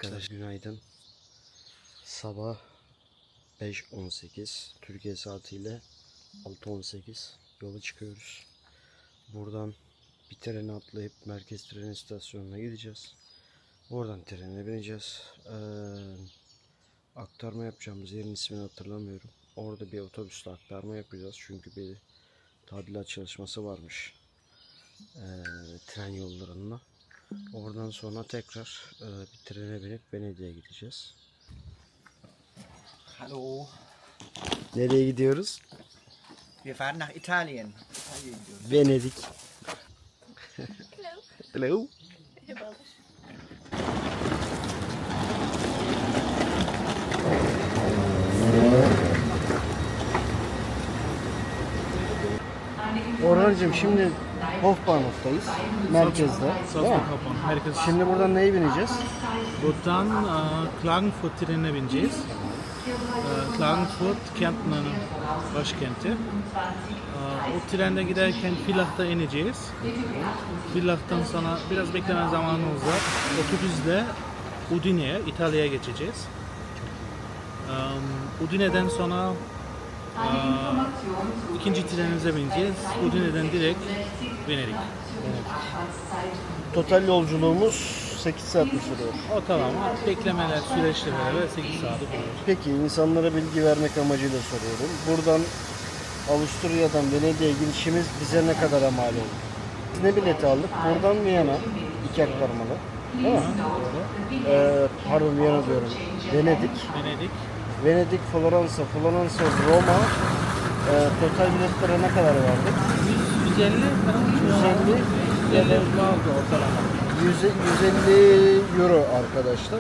Arkadaşlar günaydın. Sabah 5:18 Türkiye saatiyle 6:18 yola çıkıyoruz. Buradan bir trene atlayıp merkez tren istasyonuna gideceğiz. Oradan trene bineceğiz. Aktarma yapacağımız yerin ismini hatırlamıyorum. Orada bir otobüsle aktarma yapacağız. Çünkü bir tadilat çalışması varmış tren yollarında. Oradan sonra tekrar bir trene binip Venedik'e gideceğiz. Hallo. Nereye gidiyoruz? Wir fahren nach Italien. Venedik. Hello. Orhancığım şimdi Hofbahnhof'tayız. Merkezde. Salzburg Merkez. Şimdi buradan neye bineceğiz? Buradan Klagenfurt trenine bineceğiz. Klagenfurt, Kärntner'in başkenti. O trende giderken Villach'ta ineceğiz. Villach'tan sonra biraz bekleme zamanımız var. Otobüsle Udine'ye, İtalya'ya geçeceğiz. Udine'den sonra ikinci trenimize bineceğiz. Udine'den direkt Venedik. Total yolculuğumuz 8 saat mi sürüyor? Ortalama beklemeler süreçleri beraber 8 saat oluyor. Peki insanlara bilgi vermek amacıyla soruyorum. Buradan Avusturya'dan Venedik'e gidişimiz bize ne kadar mal oldu? Biz ne bileti aldık? Buradan Viyana, 2 aktarmalı. Değil mi? Pardon Viyana diyorum. Venedik. Venedik, Floransa, Roma. Total biletlere ne kadar verdik? 150 falan. 150 ya da vardı ortalama. 150 euro arkadaşlar.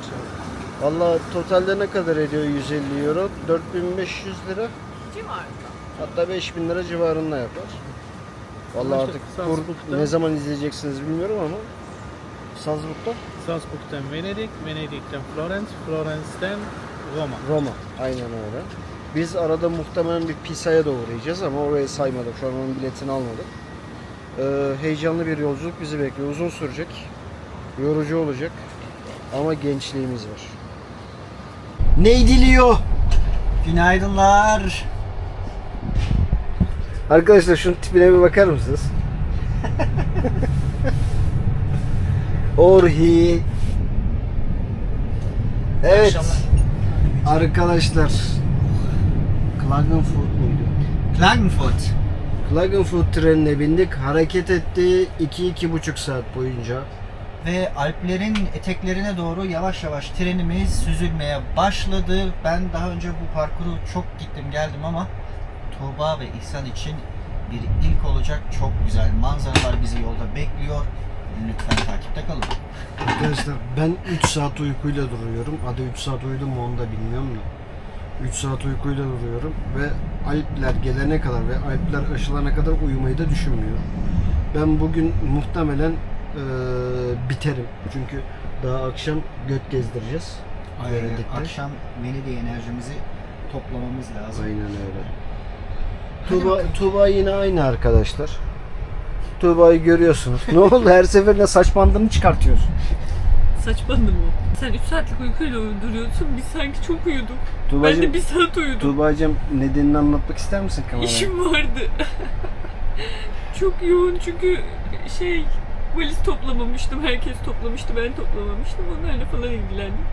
Valla totalde ne kadar ediyor 150 euro? 4500 lira. Civarında. Hatta 5000 lira civarında yapar. Valla İşte artık Salzburg'da- ne zaman izleyeceksiniz bilmiyorum ama Salzburg'da Salzburg'dan Venedik, Venedik'ten Florence, Florence'den Roma. Roma. Aynen öyle. Biz arada muhtemelen bir Pisa'ya da uğrayacağız ama orayı saymadık. Şu an onun biletini almadık. Heyecanlı bir yolculuk bizi bekliyor. Uzun sürecek. Yorucu olacak. Ama gençliğimiz var. Ne diliyor? Günaydınlar. Arkadaşlar şunun tipine bir bakar mısınız? Orhi. Evet. Arkadaşlar. Klagenfurt muydu? Klagenfurt. Klagenfurt trenine bindik. Hareket etti 2-2,5 saat boyunca. Ve Alplerin eteklerine doğru yavaş yavaş trenimiz süzülmeye başladı. Ben daha önce bu parkuru çok gittim geldim ama Tuğba ve İhsan için bir ilk olacak. Çok güzel manzaralar bizi yolda bekliyor. Lütfen takipte kalın. Arkadaşlar ben 3 saat uykuyla duruyorum. Hadi 3 saat uyudum mu onu da bilmiyorum da. 3 saat uykuyla duruyorum ve Alpler gelene kadar ve Alpler aşılana kadar uyumayı da düşünmüyorum. Ben bugün muhtemelen biterim. Çünkü daha akşam göt gezdireceğiz. Venedik'te. Akşam Venedik enerjimizi toplamamız lazım. Aynen öyle. Tuğba yine aynı arkadaşlar. Tuğba'yı görüyorsunuz. Ne oldu? Her seferinde saç bandını çıkartıyorsun. Saçmaladın mı? Sen 3 saatlik uykuyla uyduruyorsun. Biz sanki çok uyuduk. Ben de 1 saat uyudum. Tuğba'cığım nedenini anlatmak ister misin kameraya? İşim vardı. Çok yoğun çünkü valiz toplamamıştım. Herkes toplamıştı. Ben toplamamıştım. Onlarla falan ilgilendim.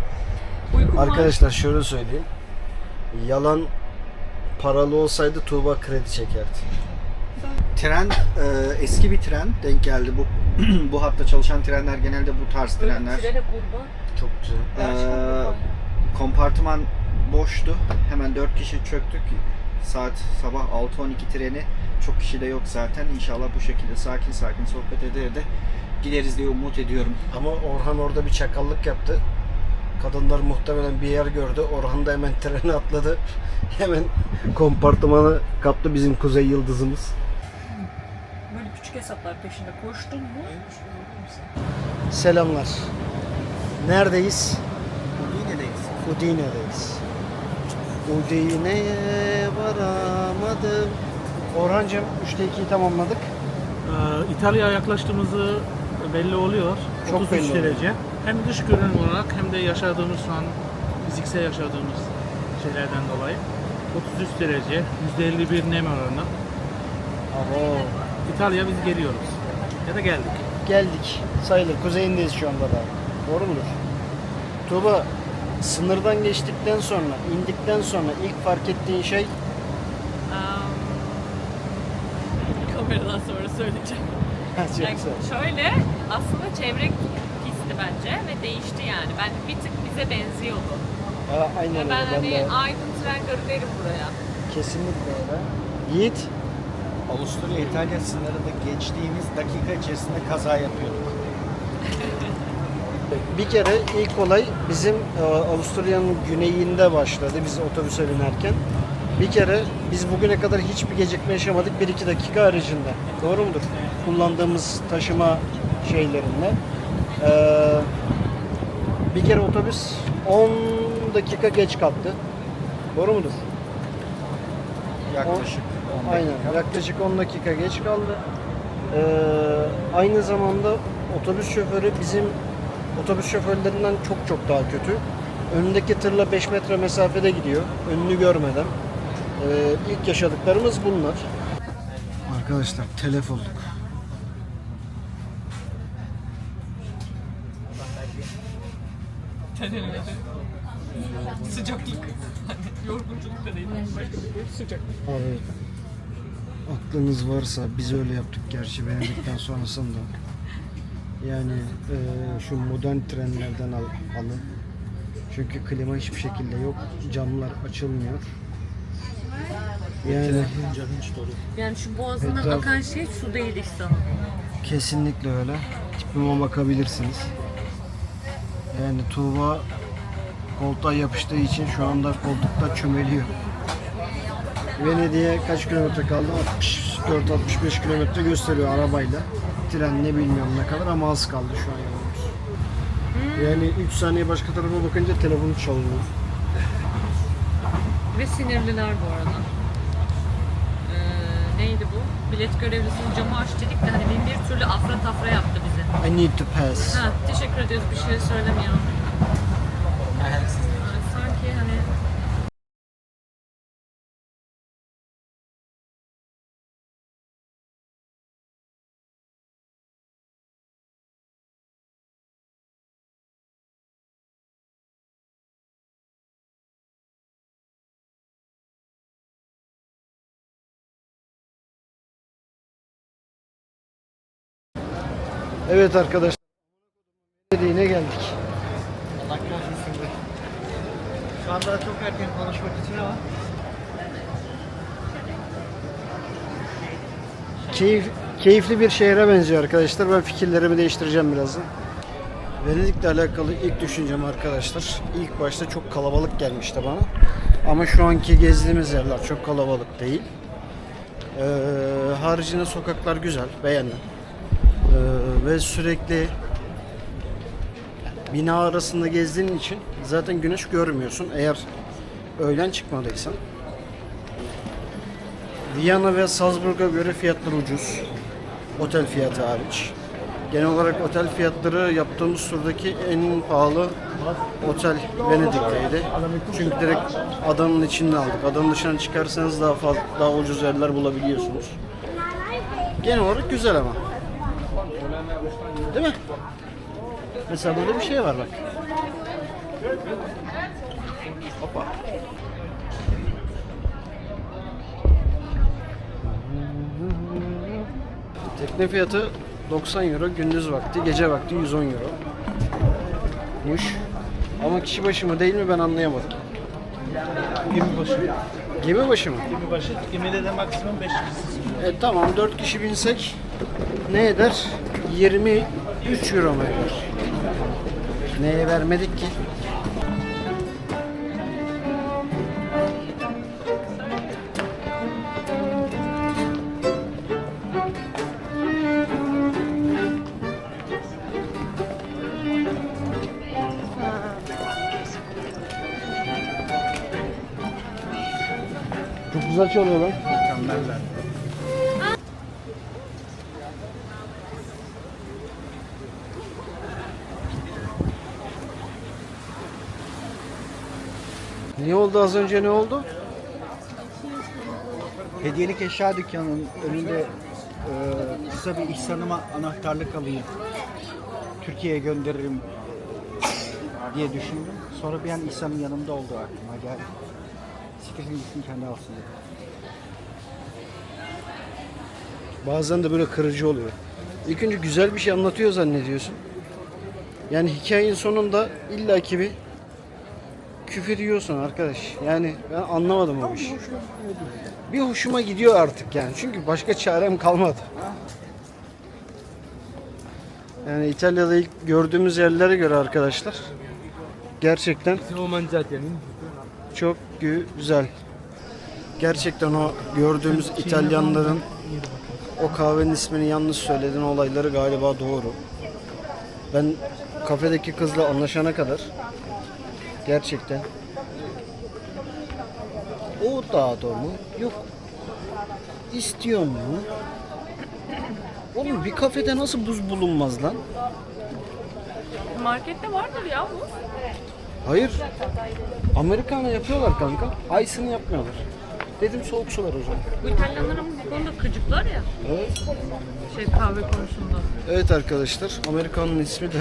Uykum var. Arkadaşlar şöyle söyleyeyim. Yalan paralı olsaydı Tuğba kredi çekerdi. Tren eski bir tren denk geldi. Bu hatta çalışan trenler genelde bu tarz trenler. Trene kurban. Çok güzel. Kompartıman boştu. Hemen 4 kişi çöktük. Saat sabah 6:12 treni. Çok kişi de yok zaten. İnşallah bu şekilde sakin sakin sohbet ede de gideriz diye umut ediyorum. Ama Orhan orada bir çakallık yaptı. Kadınlar muhtemelen bir yer gördü. Orhan da hemen trene atladı. Hemen kompartımanı kaptı bizim Kuzey Yıldızımız. Böyle küçük hesaplar peşinde koştun mu? Selamlar. Neredeyiz? Udine'deyiz. Udine'deyiz. Udine'ye varamadım. Orhancığım 3'te 2'yi tamamladık. İtalya'ya yaklaştığımızı belli oluyor. Çok 33 belli oluyor. derece. Hem dış görünüm olarak hem de yaşadığımız şu an fiziksel yaşadığımız şeylerden dolayı 33 derece, %51 nem oranı. Abo. İtalya biz geliyoruz. Ya da geldik. Geldik. Sayılır. Kuzeyindeyiz şu anda da. Doğru mudur? Tuğba, sınırdan geçtikten sonra, indikten sonra ilk fark ettiğin şey Kameradan sonra söyleyeceğim. çok Yani güzel. şöyle, aslında çevre pisti bence ve değişti yani. Bence bir tık bize benziyordu. Aynen Ve öyle. ben hani de Aydın tren garı derim buraya. kesinlikle öyle. Yiğit, Avusturya-İtalya sınırında geçtiğimiz dakika içerisinde kaza yapıyorduk. bir kere ilk olay bizim Avusturya'nın güneyinde başladı biz otobüse binerken. Bir kere biz bugüne kadar hiçbir gecikme yaşamadık 1-2 dakika haricinde. Doğru mudur? Kullandığımız taşıma şeylerinde. Bir kere otobüs 10 dakika geç kalktı. Doğru mudur? Yaklaşık 10 Aynen. dakika. Yaklaşık 10 dakika geç kaldı. Aynı zamanda otobüs şoförü bizim otobüs şoförlerinden çok çok daha kötü. Önündeki tırla 5 metre mesafede gidiyor. Önünü görmeden. İlk yaşadıklarımız bunlar. Arkadaşlar telef olduk. Sıcaklık. Yorgunculuk da değil. Başka bir şey. Sıcak. Abi aklınız varsa biz öyle yaptık gerçi beğendikten sonrasında. Yani şu modern trenlerden alın. Çünkü klima hiçbir şekilde yok. Camlar açılmıyor. Yani Yani şu boğazından Etraf- akan şey su değil İhsan. kesinlikle öyle. Tipime bakabilirsiniz. Yani Tuğba koltuğa yapıştığı için şu anda koltukta çömeliyor. Venedik'e kaç kilometre kaldı? 64-65 kilometre gösteriyor arabayla. Trenle bilmiyorum ne kadar ama az kaldı şu an yolumuz. Yani 3 saniye başka tarafa bakınca telefonu çalıyor. Ve sinirliler bu arada. Neydi bu? Bilet görevlisinin camı aç dedik de hani bir türlü afra tafra yaptı bizi. I need to pass. Ha, teşekkür ediyoruz, bir şey söylemiyor. Sanki hani Evet arkadaşlar. Venedik'e geldik. Allah kahretsin be. Şu anda çok erken konuşmak için ama Keyifli bir şehre benziyor arkadaşlar. Ben fikirlerimi değiştireceğim birazdan. Venedik'le alakalı ilk düşüncem arkadaşlar. İlk başta çok kalabalık gelmişti bana. Ama şu anki gezdiğimiz yerler çok kalabalık değil. Haricinde sokaklar güzel. Beğendim. Ve sürekli bina arasında gezdiğin için zaten güneş görmüyorsun. Eğer öğlen çıkmadıysan. Viyana ve Salzburg'a göre fiyatlar ucuz. Otel fiyatı hariç. Genel olarak otel fiyatları yaptığımız turdaki en pahalı otel Venedik'teydi. Çünkü direkt adanın içinde aldık. Adanın dışına çıkarsanız daha ucuz yerler bulabiliyorsunuz. Genel olarak güzel ama. Değil mi? Mesela burada bir şey var bak. Hoppa. Tekne fiyatı 90 euro, gündüz vakti, gece vakti 110 euro. Muş. Ama kişi başı mı değil mi ben anlayamadım. Gemi başı. Gemi başı mı? Gemi başı. Gemide de maksimum 5 kişisiniz. Tamam 4 kişi binsek ne eder? 23 euro mu eder? Neye vermedik ki? Çok güzel çalıyor lan. mükemmeller. Ne oldu az önce, ne oldu? Hediyelik eşya dükkanının önünde kısa bir İhsan'ıma anahtarlık alayım. Türkiye'ye gönderirim diye düşündüm. Sonra bir an İhsan'ın yanımda oldu aklıma geldi. Sikirsin gitsin kendi alsın dedim. Bazen de böyle kırıcı oluyor. İlk önce güzel bir şey anlatıyor zannediyorsun. Yani hikayenin sonunda illaki bir küfür yiyorsun arkadaş. Yani ben anlamadım o işi. Bir hoşuma gidiyor artık yani. Çünkü başka çarem kalmadı. Yani İtalya'da ilk gördüğümüz yerlere göre arkadaşlar gerçekten çok güzel. Gerçekten o gördüğümüz İtalyanların o kahvenin ismini yanlış söylediğin olayları galiba doğru. Ben kafedeki kızla anlaşana kadar gerçekten o dağda mı? Yok. İstiyor mu? Oğlum bir kafede nasıl buz bulunmaz lan? Markette vardır ya bu. Hayır. Amerikanı yapıyorlar kanka. Ice'ını yapmıyorlar. Dedim soğuk sular o zaman. Bu İtalyanların bu konuda gıcıklar ya. Evet. Kahve konusunda. Evet arkadaşlar. Amerikanın ismi de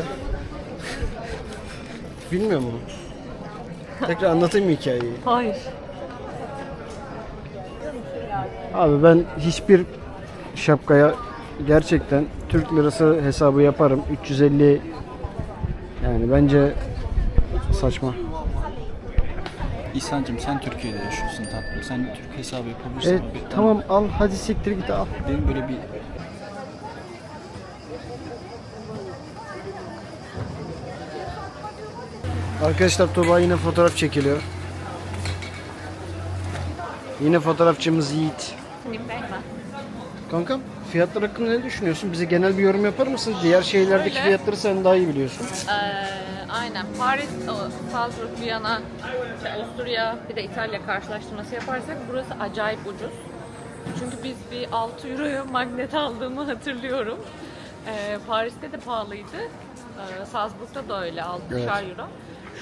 bilmiyor mu? Tekrar anlatayım mı hikayeyi? Hayır. Abi ben hiçbir şapkaya gerçekten Türk lirası hesabı yaparım. 350 yani bence saçma. İhsan'cığım sen Türkiye'de yaşıyorsun tatlım. Sen Türk hesabı yapabilirsin. Evet ama tamam al hadi siktir git al. Benim böyle bir Arkadaşlar Tuğba yine fotoğraf çekiliyor. Yine fotoğrafçımız Yiğit. Kankam fiyatlar hakkında ne düşünüyorsun? Bize genel bir yorum yapar mısın? Diğer şehirlerdeki Öyle. fiyatları sen daha iyi biliyorsun. Aynen. Paris, Salzburg, Viyana, Avusturya, bir de İtalya karşılaştırması yaparsak burası acayip ucuz. Çünkü biz bir 6 euroya magnet aldığımı hatırlıyorum. Paris'te de pahalıydı. Salzburg'da da öyle 60'ar Evet. euro.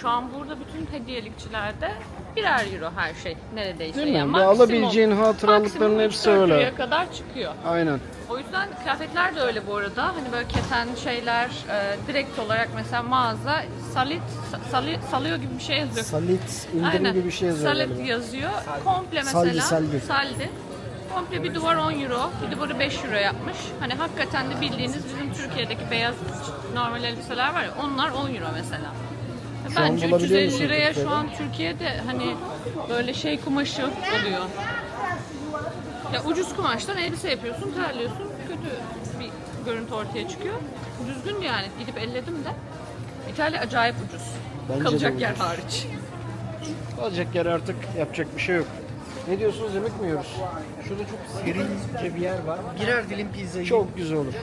Şu an burada bütün hediyelikçilerde birer euro her şey neredeyse. Değil mi? Yani Ve alabileceğin hatıralıkların maksimum hepsi 3-4 öyle. euroya kadar çıkıyor. Aynen. O yüzden kıyafetler de öyle bu arada. Hani böyle keten şeyler direkt olarak mesela mağaza salıyor gibi bir şey yazıyor. Salit indirim gibi bir şey yazıyor Salit galiba. yazıyor. Komple mesela Saldi. Komple bir duvar 10 euro, bir duvarı 5 euro yapmış. Hani hakikaten de bildiğiniz bizim Türkiye'deki beyaz normal elbiseler var ya, onlar 10 euro mesela. Şu an Bence bulabiliyor 350 musun liraya Türkiye'de? şu an Türkiye'de hani böyle şey kumaşı oluyor. Ya ucuz kumaştan elbise yapıyorsun, terliyorsun, kötü bir görüntü ortaya çıkıyor. Düzgün yani, gidip elledim de. İtalya acayip ucuz. Bence de Kalacak yer ucuz. hariç. Alacak yer artık yapacak bir şey yok. Ne diyorsunuz, yemek mi yiyoruz? şurada çok serince bir yer var. Birer dilim pizzayı. Çok güzel olur.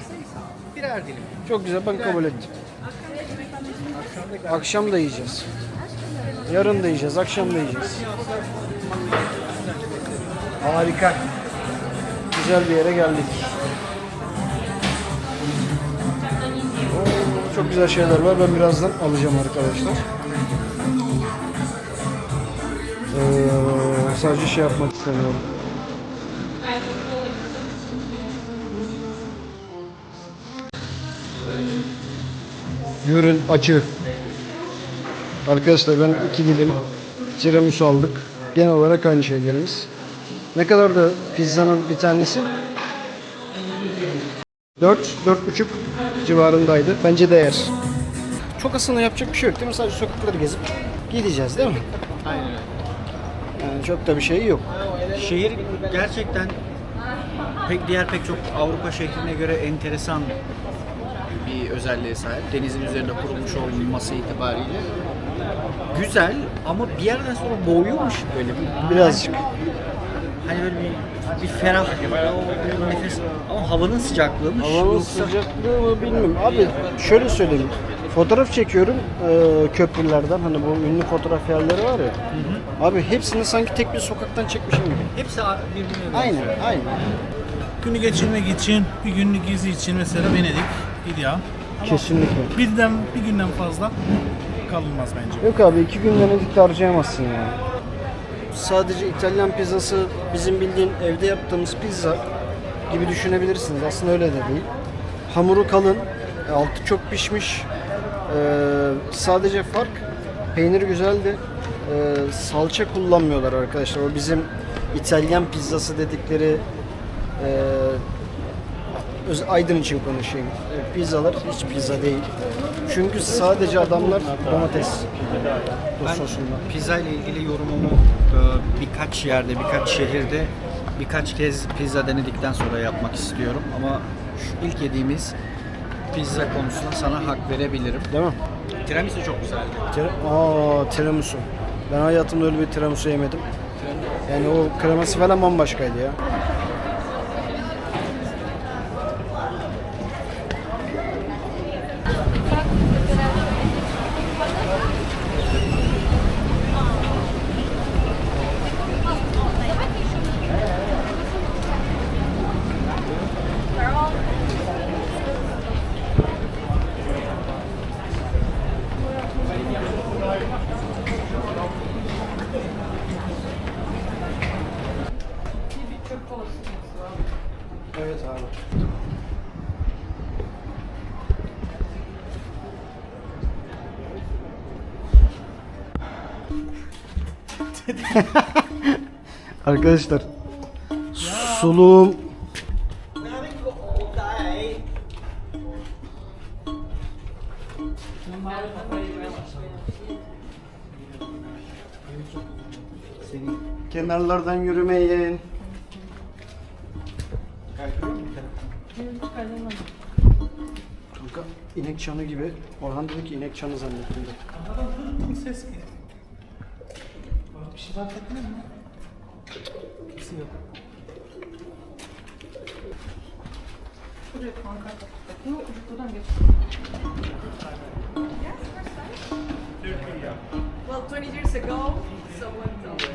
birer dilim. Çok güzel, ben kabul ettim. Akşam da yiyeceğiz. Yarın da yiyeceğiz, akşam da yiyeceğiz. Harika. Güzel bir yere geldik. Oo, çok güzel şeyler var. Ben birazdan alacağım arkadaşlar. Sadece şey yapmak istemiyorum. Ürün acı. Arkadaşlar ben 2 dilim tiramisu aldık. Genel olarak aynı şeylerimiz. Ne kadar da pizzanın bir tanesi? 4-4,5 civarındaydı. Bence değer. Çok aslında yapacak bir şey yok değil mi? Sadece sokakları gezip gideceğiz değil mi? Aynen öyle. Yani çok da bir şey yok. Şehir gerçekten diğer pek çok Avrupa şehrine göre enteresan bir özelliğe sahip. Denizin üzerinde kurulmuş olması itibariyle. Güzel ama bir yerden sonra boğuyormuş böyle bir. Birazcık. Hani böyle bir ferah, bir nefes ama havanın sıcaklığıymış. Havanın Yoksa sıcaklığı mı bilmiyorum. Abi şöyle söyleyeyim. Fotoğraf çekiyorum köprülerden. Hani bu ünlü fotoğraf yerleri var ya. Abi hepsini sanki tek bir sokaktan çekmişim gibi. hepsi birbirine Aynen, aynen. Günü geçirmek için, bir günlük gezi için mesela Venedik ideal. Kesinlikle. Bir günden fazla kalınmaz bence. Yok abi 2 gün Venedik'te harcayamazsın yani. sadece İtalyan pizzası, bizim bildiğin evde yaptığımız pizza gibi düşünebilirsiniz. Aslında öyle de değil. Hamuru kalın, altı çok pişmiş. Sadece fark, peynir güzeldi. Salça kullanmıyorlar arkadaşlar. O bizim İtalyan pizzası dedikleri Aydın için konuşayım. Pizzalar hiç pizza değil. Çünkü sadece adamlar domates sosunda. Pizza ile ilgili yorumumu birkaç yerde, birkaç şehirde birkaç kez pizza denedikten sonra yapmak istiyorum. Ama şu ilk yediğimiz pizza konusunda sana hak verebilirim. Değil mi? Tiramisu çok güzeldi. Tiramisu. Ben hayatımda öyle bir tiramisu yemedim. Yani o kreması falan bambaşkaydı ya. Evet abi. Arkadaşlar suluğum kenarlardan yürümeyin. Kanka inek çanı gibi. Orhan dedi ki inek çanı zannettim de. Ses geliyor. Bir şey fark ettin mi? Kimse yok. Well, 20 years ago, someone told us.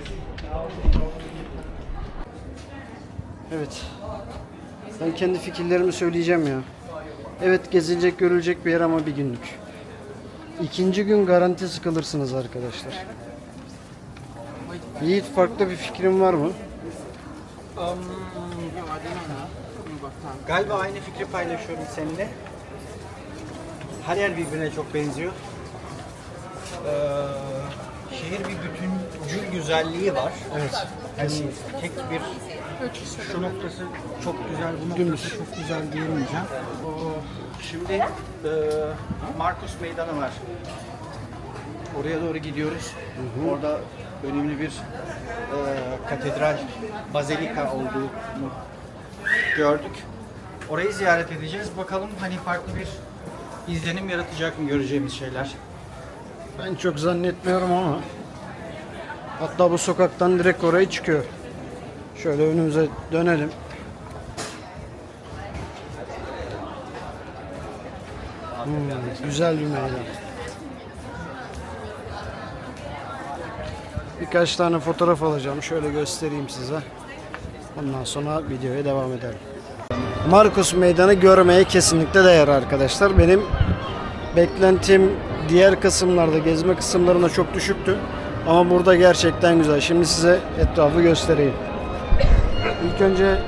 Evet. Ben kendi fikirlerimi söyleyeceğim ya. Evet, gezilecek, görülecek bir yer ama bir günlük. İkinci gün garanti sıkılırsınız arkadaşlar. Yiğit, farklı bir fikrin var mı? Galiba aynı fikri paylaşıyorum seninle. Her yer birbirine çok benziyor. Şehir bir bütüncül güzelliği var. Evet. Yani tek bir şu noktası çok güzel, bu noktası çok güzel diyemeyeceğim. Şimdi Markus Meydanı var. Oraya doğru gidiyoruz. Orada önemli bir katedral, bazilika olduğunu gördük. Orayı ziyaret edeceğiz. Bakalım hani farklı bir izlenim yaratacak mı göreceğimiz şeyler. Ben çok zannetmiyorum ama. Hatta bu sokaktan direkt oraya çıkıyor. Şöyle önümüze dönelim. Güzel bir meydan. Birkaç tane fotoğraf alacağım. Şöyle göstereyim size. Ondan sonra videoya devam edelim. Markus Meydanı görmeye kesinlikle değer arkadaşlar. Benim beklentim diğer kısımlarda, gezme kısımlarında çok düşüktü. Ama burada gerçekten güzel. Şimdi size etrafı göstereyim. İlk önce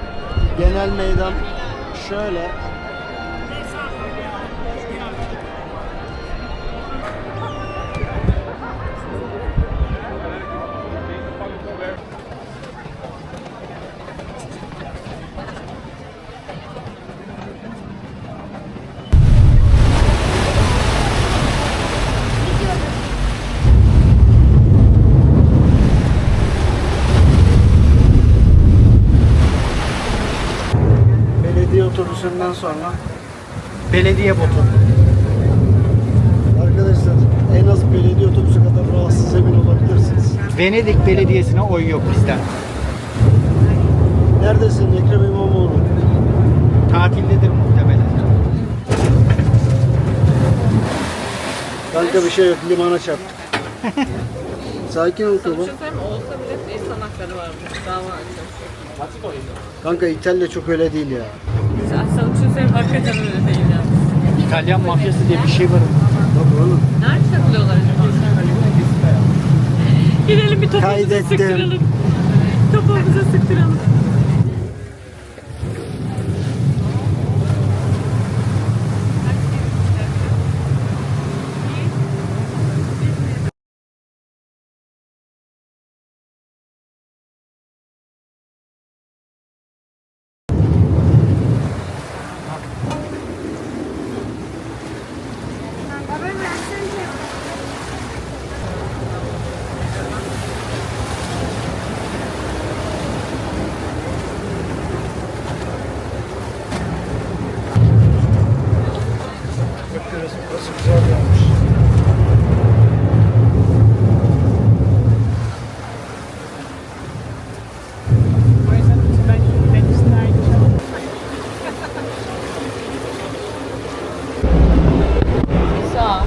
genel meydan şöyle. Belediye otobüsünden sonra Belediye botu. arkadaşlar en az belediye otobüsü kadar rahatsız emin olabilirsiniz. Venedik Belediyesi'ne oy yok bizden. Neredesin Ekrem İmamoğlu? Tatildedir muhtemelen. Kanka bir şey yok, limana çarptık. Sakin ol Sana bir Tuğba. şey söyleyeyim mi? Olsa bile insan hakları varmış. Dava açıyor. Kanka İtalya çok öyle değil ya. Sana bir şey söyleyeyim, hakikaten öyle değil yalnız. İtalyan mafyası diye bir şey var. Bak oğlum. Nerede takılıyorlar acaba? Gidelim bir topumuzu Kaydettim. sıktıralım. Topumuzu sıktıralım. Bakıyoruz, burası güzel bir yermiş. Sağ.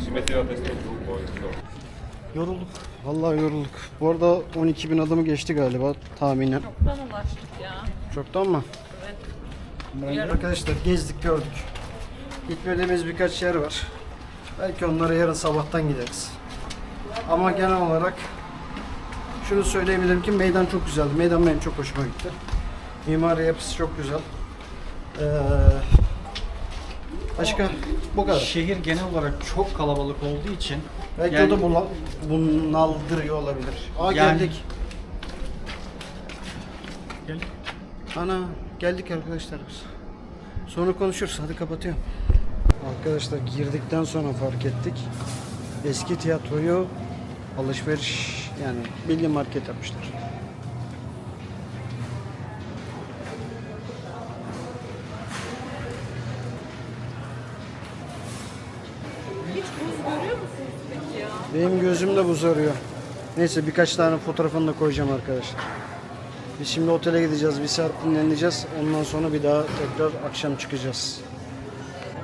Si metteva a testa il gruppo. Yorulduk. Vallahi yorulduk. Bu arada 12.000 adımı geçti galiba tahminen. Çoktan ulaştık ya. Çoktan mı? Yarın. Arkadaşlar gezdik gördük. Gitmediğimiz birkaç yer var. Belki onlara yarın sabahtan gideriz. Ama genel olarak şunu söyleyebilirim ki meydan çok güzeldi. Meydan benim çok hoşuma gitti. Mimari yapısı çok güzel. Başka bu kadar. Şehir genel olarak çok kalabalık olduğu için Belki yani- o da bunaldırıyor olabilir. Aa Yani- geldik. Gel. Ana geldik arkadaşlar biz. Sonra konuşuruz. Hadi kapatıyorum. Arkadaşlar girdikten sonra fark ettik. Eski tiyatroyu alışveriş yani bildiğin market yapmışlar. Hiç buz görüyor musunuz peki ya? Benim gözüm de buz arıyor. Neyse birkaç tane fotoğrafını da koyacağım arkadaşlar. Biz şimdi otele gideceğiz. Bir saat dinleneceğiz. Ondan sonra bir daha tekrar akşam çıkacağız.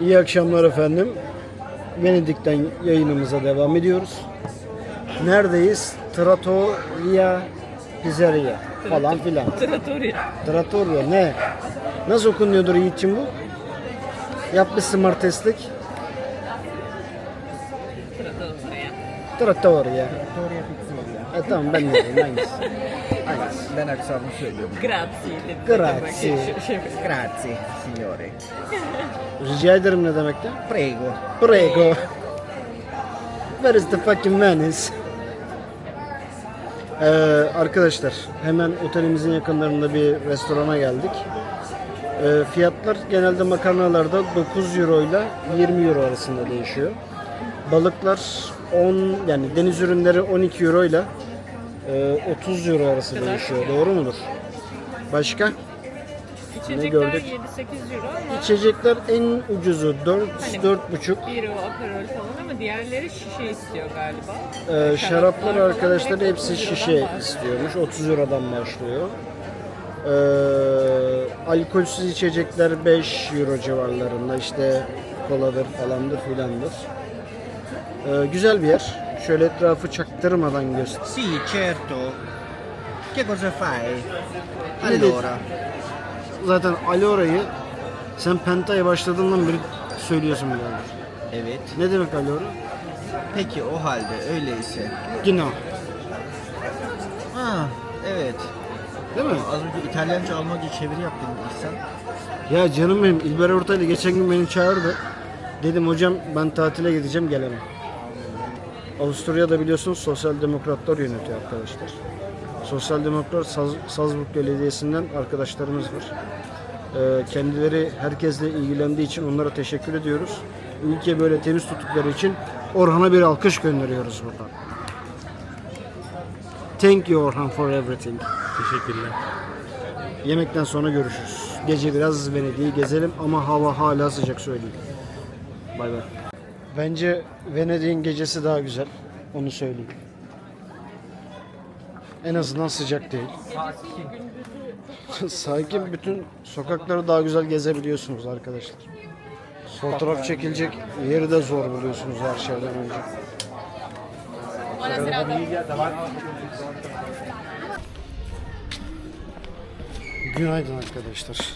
İyi akşamlar efendim. Venedik'ten yayınımıza devam ediyoruz. Neredeyiz? Trattoria Pizzeria falan filan. Trattoria. Trattoria ne? Nasıl okunuyordur Yiğit'ciğim bu? Yap bir smartestlik. Trattoria. Tamam ben de diyeyim hangisi? Hangisi? Ben aksanını söylüyorum. Grazie. Grazie. Grazie, signore. Rica ederim ne demekti? Prego. Prego. Where is the fucking Venice? Arkadaşlar hemen otelimizin yakınlarında bir restorana geldik. Fiyatlar genelde makarnalarda 9 euro ile 20 euro arasında değişiyor. Balıklar 10 yani deniz ürünleri 12 euro ile 30 euro arası değişiyor. Doğru mudur? Başka? İçecekler gördük? 7-8 euro ama İçecekler en ucuzu 4 4,5. 1 euro aperol falan ama diğerleri şişe istiyor galiba. Şaraplar arkadaşlar direkt hepsi 30 eurodan şişe başlıyor. istiyormuş. 30 Euro'dan başlıyor. Alkolsüz içecekler 5 Euro civarlarında. İşte koladır falandır filandır. Güzel bir yer. Şöyle etrafı çaktırmadan göster. Sì, certo. Che cosa fai? Ne dedi? Allora, Zaten Alora'yı sen Penta'ya başladığından beri söylüyorsun birader. evet. Ne demek Alora? Peki o halde öyleyse. Gino. Ha, evet. Değil mi? Az önce İtalyanca Almanca çeviri yaptın İhsan. Ya canım benim İlber Ortaylı geçen gün beni çağırdı. Dedim hocam ben tatile gideceğim gelemem. Avusturya'da biliyorsunuz sosyal demokratlar yönetiyor arkadaşlar. Sosyal demokrat Salzburg Belediyesi'nden arkadaşlarımız var. Kendileri herkesle ilgilendiği için onlara teşekkür ediyoruz. Ülke böyle temiz tuttukları için Orhan'a bir alkış gönderiyoruz buradan. Thank you Orhan for everything. Teşekkürler. Yemekten sonra görüşürüz. Gece biraz Venedik'i gezelim ama hava hala sıcak söyleyeyim. Bay bay. Bence Venedik'in gecesi daha güzel. Onu söyleyeyim. En azından sıcak değil. Sakin bütün sokakları daha güzel gezebiliyorsunuz arkadaşlar. Fotoğraf çekilecek yeri de zor buluyorsunuz her şeyden önce. Günaydın arkadaşlar.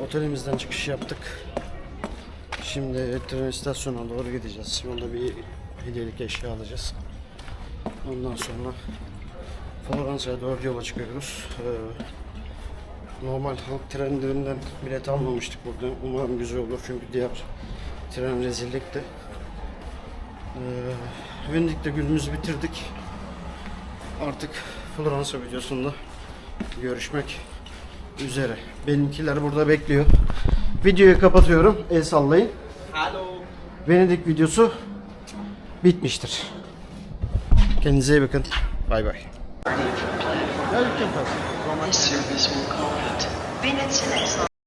Otelimizden çıkış yaptık. Şimdi tren istasyonuna doğru gideceğiz. Yolda bir hediyelik eşya alacağız. Ondan sonra Floransa'ya doğru yola çıkıyoruz. Normal halk trenlerinden bilet almamıştık burada. Umarım güzel olur çünkü diğer tren rezillikti. Vendik'te günümüzü bitirdik. Artık Floransa videosunda görüşmek üzere. Benimkiler burada bekliyor. Videoyu kapatıyorum. El sallayın. Venedik videosu bitmiştir. Kendinize iyi bakın. Bay bay. This service will call at Venezia.